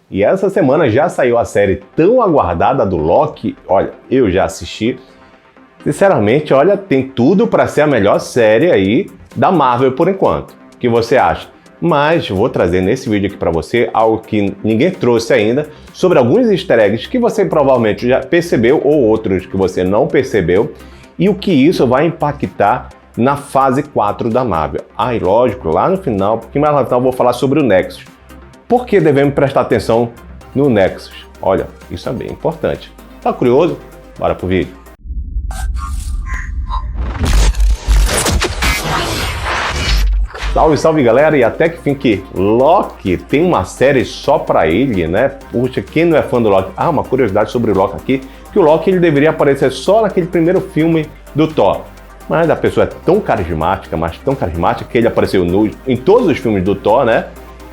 E essa semana já saiu a série tão aguardada do Loki. Olha, eu já assisti. Sinceramente, olha, tem tudo para ser a melhor série aí da Marvel por enquanto. O que você acha? Mas vou trazer nesse vídeo aqui para você algo que ninguém trouxe ainda, sobre alguns easter eggs que você provavelmente já percebeu ou outros que você não percebeu, e o que isso vai impactar na fase 4 da Marvel. E lógico, lá no final, porque mais lá no final eu vou falar sobre o Nexus. Por que devemos prestar atenção no Nexus? Olha, isso é bem importante. Tá curioso? Bora pro vídeo. Salve, salve galera, e até que fim que Loki tem uma série só pra ele, né? Puxa, quem não é fã do Loki? Uma curiosidade sobre o Loki aqui, que o Loki ele deveria aparecer só naquele primeiro filme do Thor. Mas a pessoa é tão carismática, mas tão carismática, que ele apareceu em todos os filmes do Thor, né?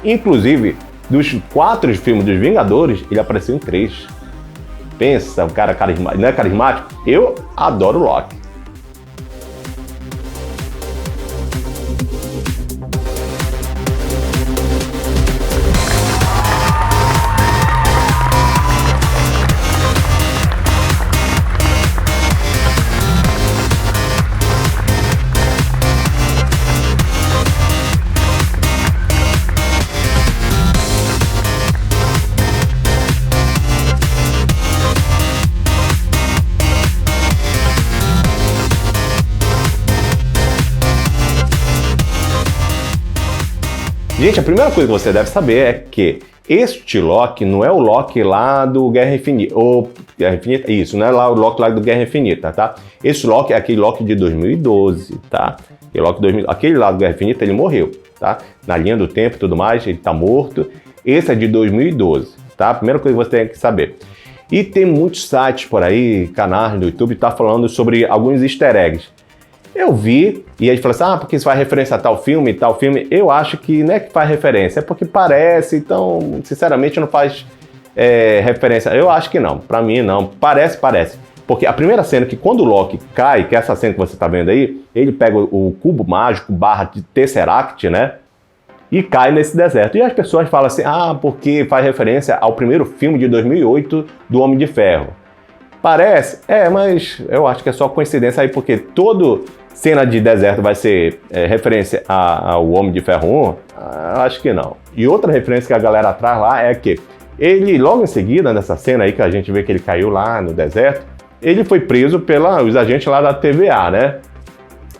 Inclusive, dos 4 filmes dos Vingadores, ele apareceu em 3. Pensa, o cara carismático, não é carismático? Eu adoro o Loki. Gente, a primeira coisa que você deve saber é que este Loki não é o Loki lá do Guerra Infinita, ou Guerra Infinita, isso, não é lá o Loki lá do Guerra Infinita, tá? Esse Loki é aquele Loki de 2012, tá? Aquele lá do Guerra Infinita, ele morreu, tá? Na linha do tempo e tudo mais, ele tá morto. Esse é de 2012, tá? A primeira coisa que você tem que saber. E tem muitos sites por aí, canais do YouTube, tá falando sobre alguns easter eggs. Eu vi, e aí falou assim, porque isso faz referência a tal filme. Eu acho que não é que faz referência, é porque parece, então, sinceramente, não faz referência. Eu acho que não, pra mim não, parece. Porque a primeira cena que quando o Loki cai, que é essa cena que você tá vendo aí, ele pega o cubo mágico / de Tesseract, né, e cai nesse deserto. E as pessoas falam assim, porque faz referência ao primeiro filme de 2008 do Homem de Ferro. Parece? Mas eu acho que é só coincidência aí, porque todo cena de deserto vai ser referência ao Homem de Ferro 1? Acho que não. E outra referência que a galera traz lá é que ele, logo em seguida, nessa cena aí que a gente vê que ele caiu lá no deserto, ele foi preso pelos agentes lá da TVA, né?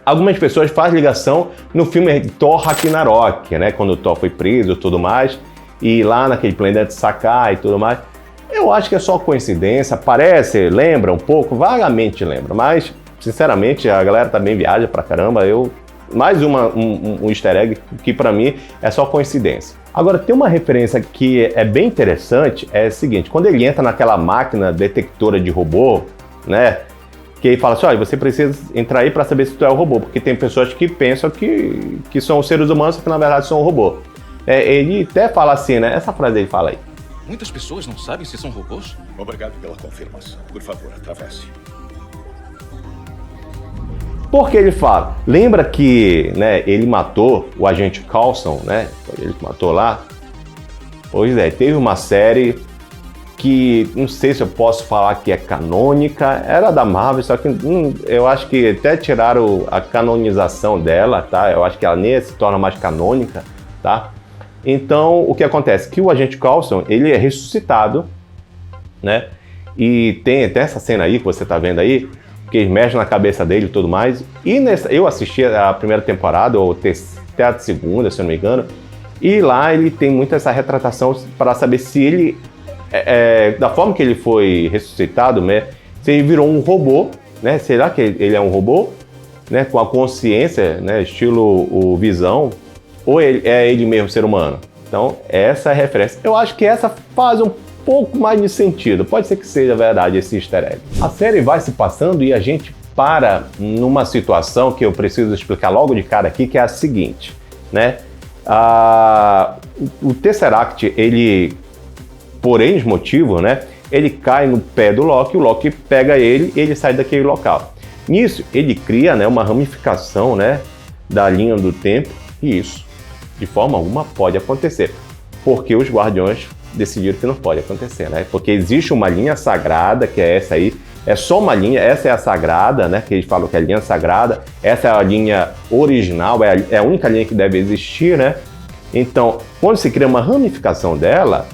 Algumas pessoas fazem ligação no filme Thor Ragnarok, né? Quando o Thor foi preso e tudo mais, e lá naquele planeta Sakaar e tudo mais. Eu acho que é só coincidência, lembra um pouco, vagamente lembra, mas, sinceramente, a galera também viaja pra caramba, mais um easter egg que pra mim é só coincidência. Agora, tem uma referência que é bem interessante, é o seguinte, quando ele entra naquela máquina detectora de robô, né, que ele fala assim, olha, você precisa entrar aí pra saber se tu é um robô, porque tem pessoas que pensam que são seres humanos, que na verdade são um robô. Ele até fala assim, né, essa frase ele fala aí. Muitas pessoas não sabem se são robôs? Obrigado pela confirmação. Por favor, atravesse. Porque ele fala, lembra que, né, ele matou o agente Coulson, né? Foi ele que matou lá. Pois é, teve uma série que, não sei se eu posso falar que é canônica, era da Marvel, só que eu acho que até tiraram a canonização dela, tá? Eu acho que ela nem se torna mais canônica, tá? Então, o que acontece? Que o agente Coulson, ele é ressuscitado, né? E tem até essa cena aí que você tá vendo aí, que eles mexem na cabeça dele e tudo mais. E eu assisti a primeira temporada, ou até a segunda, se eu não me engano, e lá ele tem muito essa retratação para saber se ele, da forma que ele foi ressuscitado, né? Se ele virou um robô, né? Será que ele é um robô, né? Com a consciência, né? Estilo o Visão, ou é ele mesmo ser humano? Então, essa é a referência. Eu acho que essa faz um pouco mais de sentido. Pode ser que seja verdade esse easter egg. A série vai se passando e a gente para numa situação que eu preciso explicar logo de cara aqui, que é a seguinte, né? O Tesseract, ele, por N motivo, né? Ele cai no pé do Loki, o Loki pega ele e ele sai daquele local. Nisso, ele cria, né, uma ramificação, né, da linha do tempo, e isso, de forma alguma, pode acontecer, porque os Guardiões decidiram que não pode acontecer, né? Porque existe uma linha sagrada, que é essa aí, é só uma linha, essa é a sagrada, né? Que eles falam que é a linha sagrada, essa é a linha original, é a única linha que deve existir, né? Então, quando se cria uma ramificação dela,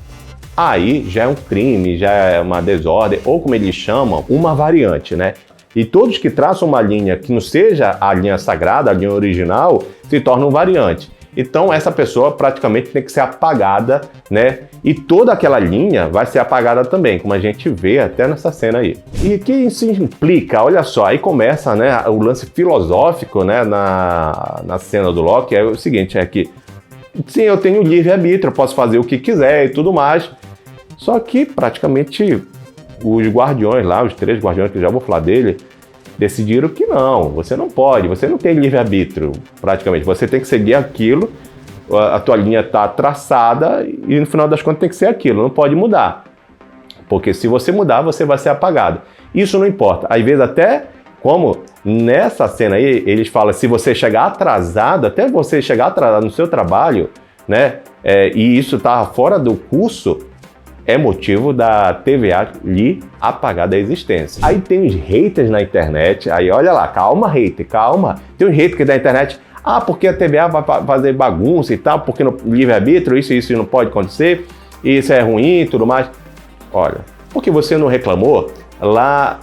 aí já é um crime, já é uma desordem, ou como eles chamam, uma variante, né? E todos que traçam uma linha que não seja a linha sagrada, a linha original, se tornam variante. Então, essa pessoa praticamente tem que ser apagada, né? E toda aquela linha vai ser apagada também, como a gente vê até nessa cena aí. E que isso implica? Olha só, aí começa, né, o lance filosófico, né, na cena do Loki, é o seguinte, é que sim, eu tenho livre-arbítrio, eu posso fazer o que quiser e tudo mais, só que praticamente os guardiões lá, os 3 guardiões, que eu já vou falar dele, decidiram que não, você não pode, você não tem livre-arbítrio, praticamente. Você tem que seguir aquilo, a tua linha está traçada e no final das contas tem que ser aquilo, não pode mudar. Porque se você mudar, você vai ser apagado. Isso não importa. Às vezes até, como nessa cena aí, eles falam, se você chegar atrasado, até você chegar atrasado no seu trabalho, né, e isso está fora do curso, é motivo da TVA lhe apagar da existência. Aí tem os haters na internet, aí olha lá, calma hater, calma. Tem uns haters da internet, porque a TVA vai fazer bagunça e tal, porque no livre-arbítrio isso não pode acontecer, isso é ruim e tudo mais. Olha, porque você não reclamou lá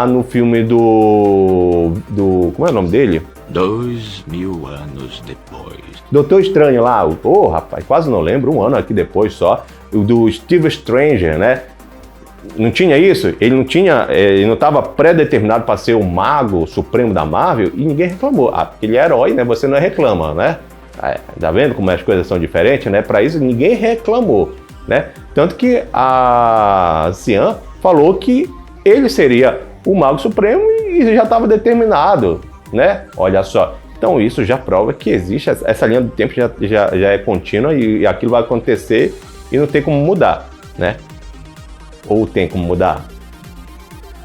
no filme do... Como é o nome dele? 2000 anos depois. Doutor Estranho lá, rapaz, quase não lembro, um ano aqui depois só, do Steve Stranger, né? Não tinha isso? Ele não estava pré-determinado para ser o mago supremo da Marvel e ninguém reclamou. Porque ele é herói, né? Você não reclama, né? Tá vendo como as coisas são diferentes, né? Para isso ninguém reclamou, né? Tanto que a Cian falou que ele seria o mago supremo e já estava determinado, né? Olha só. Então isso já prova que existe, essa linha do tempo já é contínua e aquilo vai acontecer e não tem como mudar, né? Ou tem como mudar?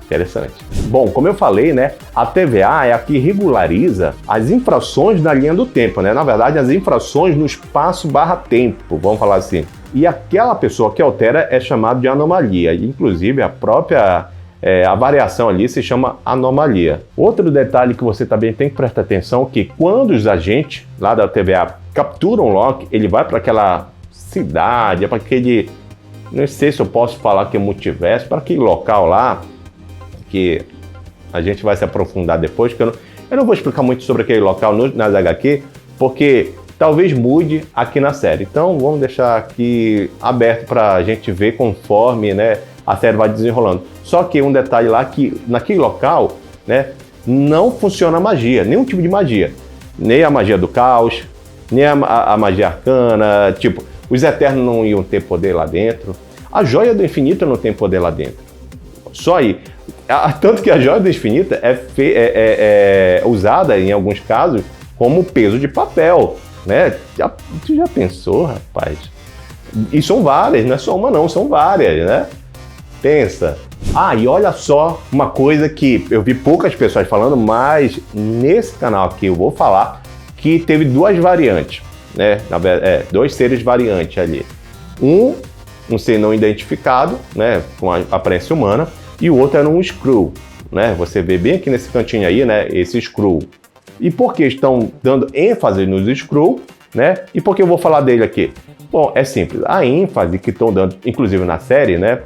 Interessante. Bom, como eu falei, né? A TVA é a que regulariza as infrações na linha do tempo, né? Na verdade, as infrações no espaço/tempo, vamos falar assim. E aquela pessoa que altera é chamada de anomalia. Inclusive, a própria... a variação ali se chama anomalia. Outro detalhe que você também tem que prestar atenção é que quando os agentes lá da TVA capturam o Loki, ele vai para aquela cidade, para aquele... Não sei se eu posso falar que é multiverso, para aquele local lá, que a gente vai se aprofundar depois, que eu não vou explicar muito sobre aquele local nas HQ, porque talvez mude aqui na série. Então vamos deixar aqui aberto para a gente ver conforme, né, a série vai desenrolando. Só que um detalhe lá que naquele local, né, não funciona a magia, nenhum tipo de magia. Nem a magia do caos, nem a magia arcana, tipo, os Eternos não iam ter poder lá dentro. A Joia do Infinito não tem poder lá dentro. Só aí. Tanto que a Joia do Infinito é usada, em alguns casos, como peso de papel, né? Tu já pensou, rapaz? E são várias, não é só uma não, são várias, né? Pensa. E olha só uma coisa que eu vi poucas pessoas falando, mas nesse canal aqui eu vou falar que teve 2 variantes, né? 2 seres variantes ali. Um ser não identificado, né? Com a aparência humana, e o outro era um Skrull, né? Você vê bem aqui nesse cantinho aí, né? Esse Skrull. E por que estão dando ênfase nos Skrull, né? E por que eu vou falar dele aqui? Bom, é simples. A ênfase que estão dando, inclusive na série, né?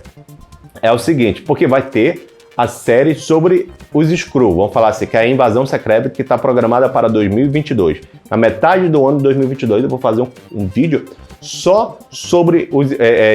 É o seguinte, porque vai ter a série sobre os Skrull. Vamos falar assim, que é a invasão secreta que está programada para 2022. Na metade do ano de 2022 eu vou fazer um vídeo só sobre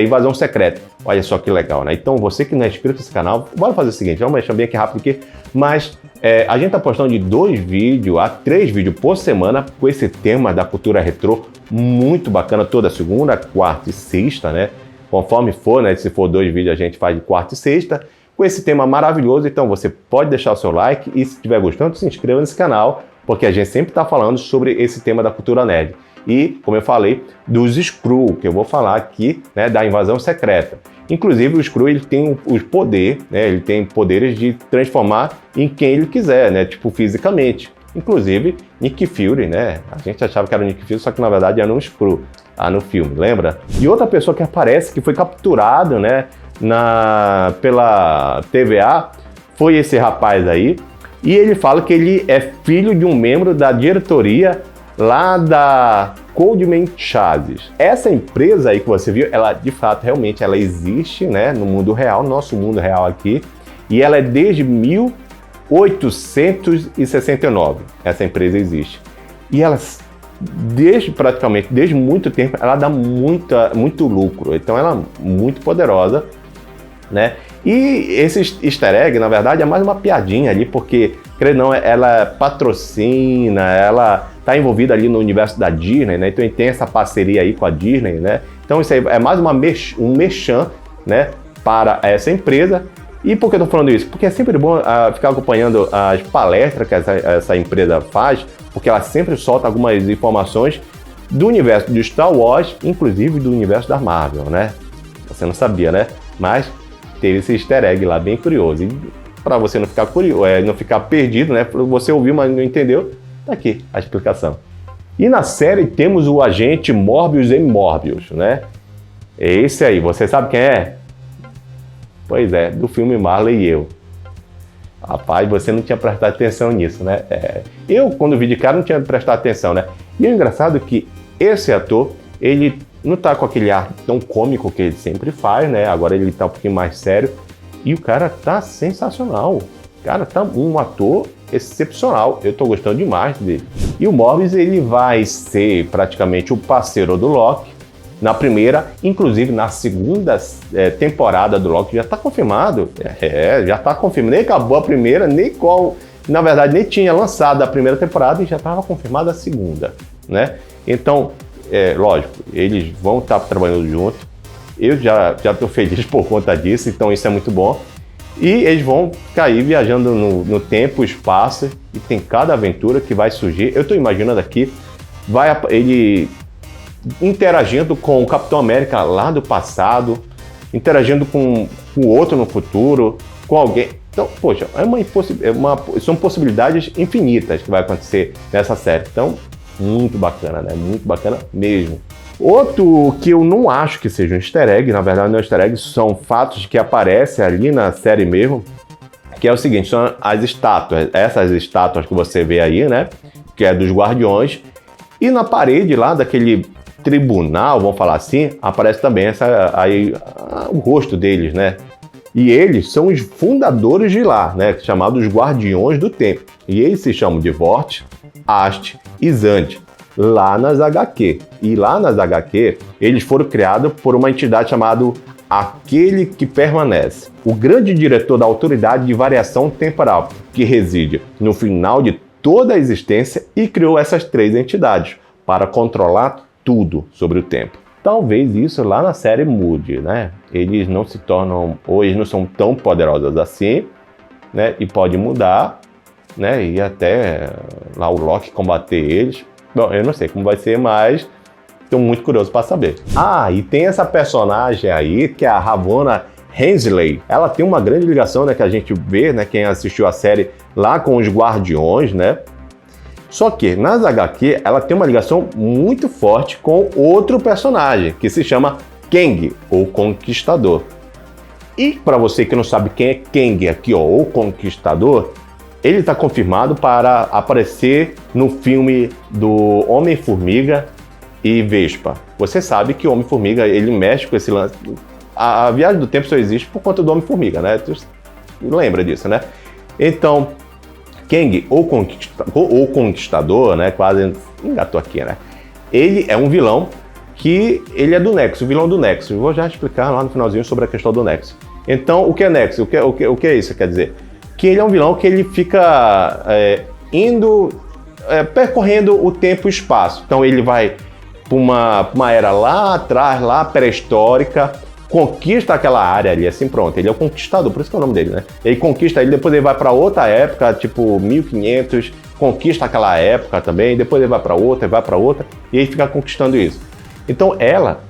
invasão secreta. Olha só que legal, né? Então você que não é inscrito nesse canal, bora fazer o seguinte, vamos deixar bem aqui rápido aqui, mas a gente está postando de 2 vídeos a 3 vídeos por semana com esse tema da cultura retrô, muito bacana, toda segunda, quarta e sexta, né? Conforme for, né? Se for 2 vídeos a gente faz de quarta e sexta, com esse tema maravilhoso. Então você pode deixar o seu like e se estiver gostando, se inscreva nesse canal, porque a gente sempre está falando sobre esse tema da cultura nerd. E, como eu falei, dos Skrull, que eu vou falar aqui, né, da invasão secreta. Inclusive, o Skrull ele tem os poderes, né, ele tem poderes de transformar em quem ele quiser, né, tipo fisicamente. Inclusive, Nick Fury, né, a gente achava que era o Nick Fury, só que na verdade era um Skrull. no filme, lembra? E outra pessoa que aparece, que foi capturado, né, pela TVA, foi esse rapaz aí, e ele fala que ele é filho de um membro da diretoria lá da Goldman Sachs. Essa empresa aí que você viu, ela de fato, realmente, ela existe, né, no mundo real, nosso mundo real aqui, e ela é desde 1869, essa empresa existe. E ela, desde muito tempo, ela dá muito lucro, então ela é muito poderosa, né? E esse easter egg, na verdade, é mais uma piadinha ali, porque, creio não, ela patrocina, ela está envolvida ali no universo da Disney, né? Então tem essa parceria aí com a Disney, né? Então isso aí é mais um merchan, né, para essa empresa. E por que eu estou falando isso? Porque é sempre bom ficar acompanhando as palestras que essa empresa faz, porque ela sempre solta algumas informações do universo de Star Wars, inclusive do universo da Marvel, né? Você não sabia, né? Mas teve esse easter egg lá, bem curioso. E para você não ficar não ficar perdido, né? Você ouviu, mas não entendeu, tá aqui a explicação. E na série temos o agente Morbius em Morbius, né? Esse aí, você sabe quem é? Pois é, do filme Marley e Eu. Rapaz, você não tinha prestado atenção nisso, né? Eu, quando vi de cara, não tinha prestado atenção, né? E é engraçado que esse ator, ele não tá com aquele ar tão cômico que ele sempre faz, né? Agora ele tá um pouquinho mais sério. E o cara tá sensacional. O cara tá um ator excepcional. Eu tô gostando demais dele. E o Morbius, ele vai ser praticamente o parceiro do Loki na primeira, inclusive na segunda temporada do Loki. Já tá confirmado. Já tá confirmado. Nem acabou a primeira, na verdade, nem tinha lançado a primeira temporada e já estava confirmada a segunda, né? Então, lógico, eles vão estar trabalhando junto. Eu já estou feliz por conta disso, então isso é muito bom. E eles vão cair viajando no tempo, espaço, e tem cada aventura que vai surgir. Eu estou imaginando aqui, ele interagindo com o Capitão América lá do passado, interagindo com o outro no futuro, com alguém. Então, poxa, são possibilidades infinitas que vai acontecer nessa série. Então, muito bacana, né? Muito bacana mesmo. Outro que eu não acho que seja um easter egg, na verdade não é um easter egg, são fatos que aparecem ali na série mesmo, que é o seguinte, são as estátuas, essas estátuas que você vê aí, né? Que é dos Guardiões, e na parede lá daquele tribunal, vamos falar assim, aparece também o rosto deles, né? E eles são os fundadores de lá, né? Chamados Guardiões do Tempo. E eles se chamam de Vought, Ast e Zand, lá nas HQ. E lá nas HQ, eles foram criados por uma entidade chamada Aquele que Permanece, o grande diretor da Autoridade de Variação Temporal, que reside no final de toda a existência e criou essas três entidades para controlar tudo sobre o tempo. Talvez isso lá na série mude, né? Eles não se tornam, ou eles não são tão poderosos assim, né? E pode mudar, né? E até lá o Loki combater eles. Bom, eu não sei como vai ser, mas estou muito curioso para saber. E tem essa personagem aí, que é a Ravonna Hensley. Ela tem uma grande ligação, né? Que a gente vê, né? Quem assistiu a série lá com os Guardiões, né? Só que nas HQ ela tem uma ligação muito forte com outro personagem, que se chama Kang, ou Conquistador. E para você que não sabe quem é Kang aqui, ó, o Conquistador, ele está confirmado para aparecer no filme do Homem-Formiga e Vespa. Você sabe que o Homem-Formiga, ele mexe com esse lance. A viagem do tempo só existe por conta do Homem-Formiga, né? Tu lembra disso, né? Então, Kang, ou Conquistador, né? Quase engatou aqui, né? Ele é um vilão que ele é do Nexo, o vilão do Nexo. Eu vou já explicar lá no finalzinho sobre a questão do Nexo. Então, o que é Nexo? O que é isso? Quer dizer que ele é um vilão que ele fica percorrendo o tempo e o espaço. Então, ele vai para uma era lá atrás, lá pré-histórica, conquista aquela área ali, assim, pronto. Ele é o conquistador, por isso que é o nome dele, né? Ele conquista ele, depois ele vai para outra época, tipo 1500, conquista aquela época também, depois ele vai para outra, e ele fica conquistando isso. Então ela,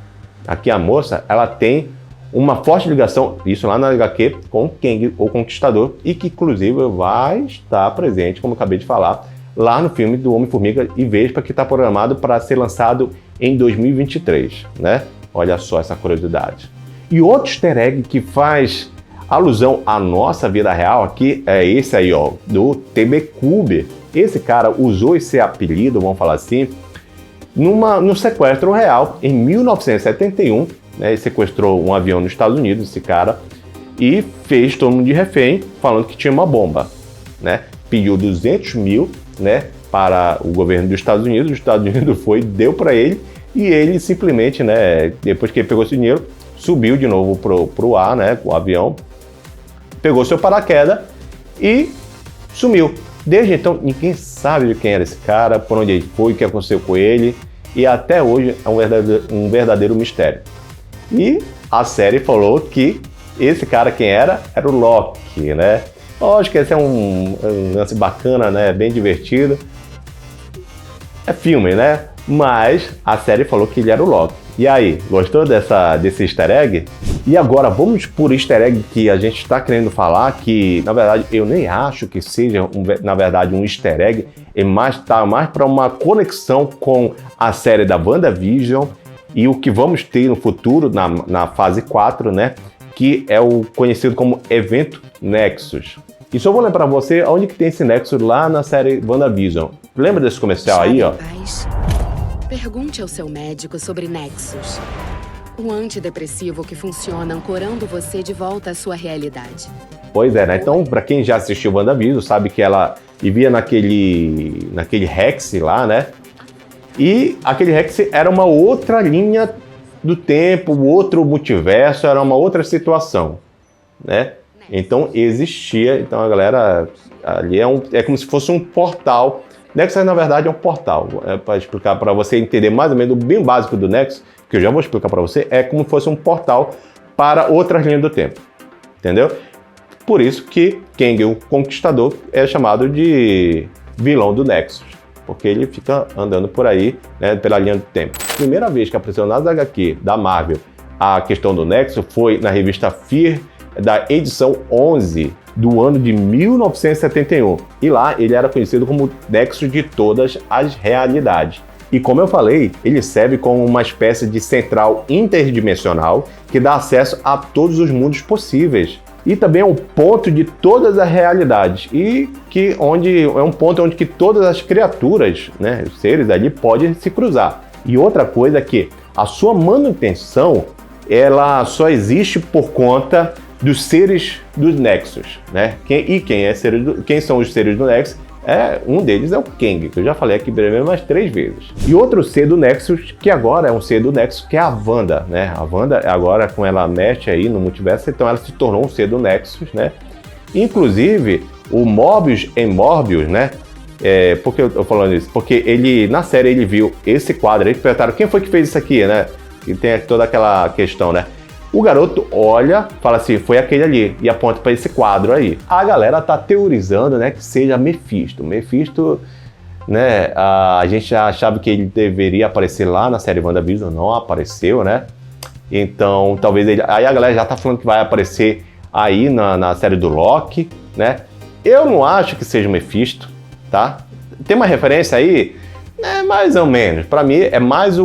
aqui a moça, ela tem uma forte ligação, isso lá na HQ, com Kang, o Conquistador, e que inclusive vai estar presente, como eu acabei de falar, lá no filme do Homem-Formiga e Vespa, que está programado para ser lançado em 2023, né? Olha só essa curiosidade. E outro easter egg que faz alusão à nossa vida real aqui é esse aí, ó, do TB-Cube. Esse cara usou esse apelido, vamos falar assim, num sequestro real em 1971, né? Ele sequestrou um avião nos Estados Unidos, esse cara, e fez todo mundo de refém, falando que tinha uma bomba, né? Pediu 200 mil, né, para o governo dos Estados Unidos. Os Estados Unidos deu para ele, e ele simplesmente, né, depois que ele pegou esse dinheiro, subiu de novo pro ar, né, com o avião, pegou seu paraquedas e sumiu. Desde então, ninguém sabe de quem era esse cara, por onde ele foi, o que aconteceu com ele, e até hoje é um verdadeiro mistério. E a série falou que esse cara, quem era? Era o Loki, né? Lógico que esse é um lance bacana, né? Bem divertido. É filme, né? Mas a série falou que ele era o Loki. E aí, gostou desse easter egg? E agora vamos por easter egg que a gente está querendo falar, que na verdade eu nem acho que seja na verdade um easter egg, tá mais para uma conexão com a série da WandaVision e o que vamos ter no futuro na fase 4, né? Que é o conhecido como Evento Nexus. E só vou lembrar pra você onde que tem esse Nexus lá na série WandaVision. Lembra desse comercial aí, ó? Pergunte ao seu médico sobre Nexus. Um antidepressivo que funciona ancorando você de volta à sua realidade. Pois é, né? Então, pra quem já assistiu WandaVision, sabe que ela vivia naquele Hex lá, né? E aquele Hex era uma outra linha do tempo, outro multiverso, era uma outra situação, né? Então existia, então a galera ali é como se fosse um portal. Nexus na verdade é um portal, para explicar para você entender mais ou menos o bem básico do Nexus, que eu já vou explicar para você, é como se fosse um portal para outras linhas do tempo, entendeu? Por isso que Kang, o Conquistador, é chamado de vilão do Nexus, porque ele fica andando por aí, né, pela linha do tempo. Primeira vez que apareceu nas HQ da Marvel a questão do Nexus foi na revista Fear, da edição 11 do ano de 1971. E lá ele era conhecido como Nexus de todas as realidades. E como eu falei, ele serve como uma espécie de central interdimensional que dá acesso a todos os mundos possíveis. E também é um ponto de todas as realidades e é um ponto onde que todas as criaturas, né, os seres ali podem se cruzar. E outra coisa é que a sua manutenção ela só existe por conta dos seres dos Nexus, né? Quem são os seres do Nexus? Um deles é o Kang, que eu já falei aqui brevemente umas 3 vezes. E outro ser do Nexus, que agora é um ser do Nexus, que é a Wanda, né? A Wanda, agora com ela mexe aí no multiverso, então ela se tornou um ser do Nexus, né? Inclusive, o Morbius em Morbius, né? Por que eu tô falando isso? Porque ele, na série, ele viu esse quadro aí, perguntaram quem foi que fez isso aqui, né? E tem toda aquela questão, né? O garoto olha, fala assim, foi aquele ali, e aponta para esse quadro aí. A galera tá teorizando, né, que seja Mephisto. Mephisto, né, a gente já achava que ele deveria aparecer lá na série WandaVision, não apareceu, né? Então, talvez ele... Aí a galera já tá falando que vai aparecer aí na série do Loki, né? Eu não acho que seja Mephisto, tá? Tem uma referência aí? Mais ou menos. Para mim, é mais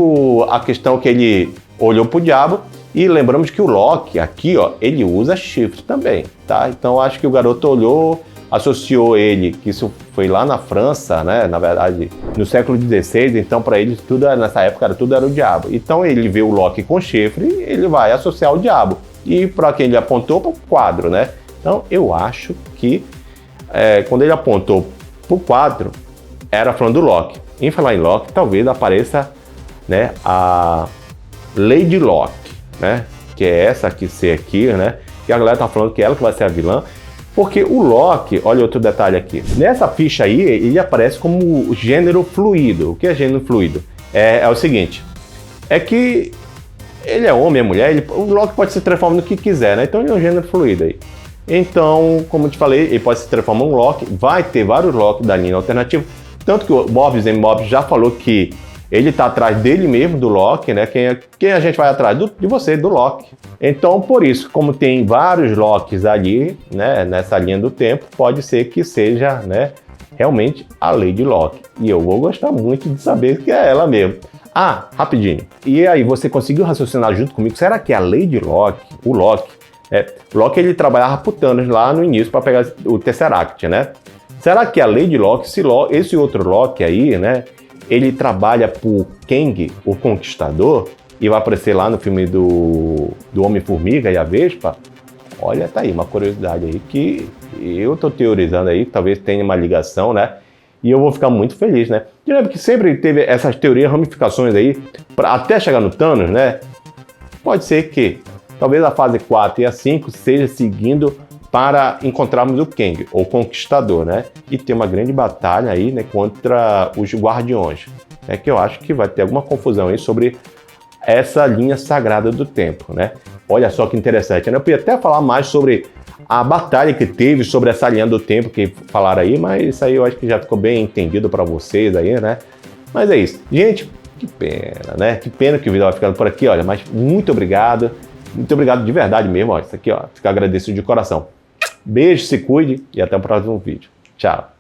a questão que ele olhou pro diabo. E lembramos que o Loki aqui, ó, ele usa chifre também, tá? Então acho que o garoto olhou, associou ele, que isso foi lá na França, né? Na verdade, no século XVI, então para ele tudo nessa época tudo era o diabo. Então ele vê o Loki com chifre, ele vai associar o diabo. E para quem ele apontou, para o quadro, né? Então eu acho que quando ele apontou para o quadro, era falando do Loki. Em falar em Loki, talvez apareça, né, a Lady Locke, né? Que é essa aqui, né? Que a galera tá falando que ela que vai ser a vilã. Porque o Loki, olha outro detalhe aqui. Nessa ficha aí, ele aparece como gênero fluido. O que é gênero fluido? É o seguinte, é que ele é homem, é mulher, o Loki pode se transformar no que quiser, né? Então ele é um gênero fluido aí. Então, como eu te falei, ele pode se transformar em um Loki, vai ter vários Loki da linha alternativa. Tanto que o Morbius já falou que ele tá atrás dele mesmo, do Loki, né? Quem a gente vai atrás? De você, do Loki. Então, por isso, como tem vários Lokis ali, né? Nessa linha do tempo, pode ser que seja, né? Realmente a Lady Locke. E eu vou gostar muito de saber que é ela mesmo. Ah, rapidinho. E aí, você conseguiu raciocinar junto comigo? Será que a Lady Locke, o Loki, Loki ele trabalhava pro Thanos lá no início para pegar o Tesseract, né? Será que a Lady Locke, esse outro Loki aí, né? Ele trabalha pro Kang, o Conquistador, e vai aparecer lá no filme do Homem-Formiga e a Vespa? Olha, tá aí uma curiosidade aí que eu tô teorizando aí, que talvez tenha uma ligação, né? E eu vou ficar muito feliz, né? De lembra que sempre teve essas teorias, ramificações aí, até chegar no Thanos, né? Pode ser que talvez a fase 4 e a 5 seja seguindo para encontrarmos o Kang, o Conquistador, né? E ter uma grande batalha aí, né, contra os Guardiões. É que eu acho que vai ter alguma confusão aí sobre essa linha sagrada do tempo, né? Olha só que interessante, né? Eu podia até falar mais sobre a batalha que teve sobre essa linha do tempo que falaram aí, mas isso aí eu acho que já ficou bem entendido para vocês aí, né? Mas é isso. Gente, que pena, né? Que pena que o vídeo vai ficando por aqui, olha, mas muito obrigado de verdade mesmo, ó, isso aqui, ó, fico agradecido de coração. Beijo, se cuide e até o próximo vídeo. Tchau.